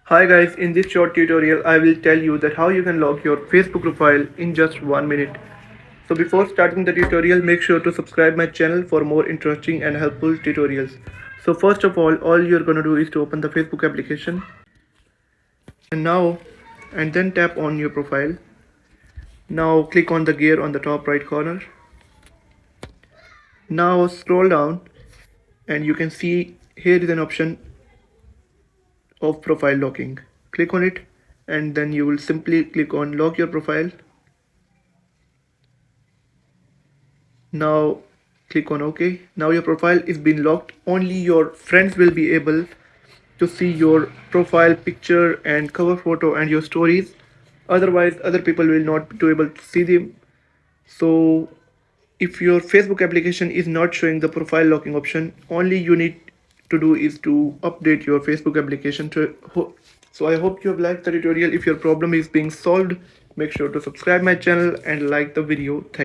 Hi guys, in this short tutorial I will tell you that how you can lock your Facebook profile in just 1 minute. So before starting the tutorial, make sure to subscribe my channel for more interesting and helpful tutorials. So first of all you're gonna do is to open the Facebook application and then tap on your profile. Now click on the gear on the top right corner. Now scroll down and you can see here is an option of profile locking. Click on it and then you will simply click on lock your profile. Now click on OK. Now your profile is being locked. Only your friends will be able to see your profile picture and cover photo and your stories. Otherwise other people will not be able to see them. So if your Facebook application is not showing the profile locking option, only you need to do is to update your Facebook application so I hope you have liked the tutorial. If your problem is being solved, make sure to subscribe my channel and like the video. Thank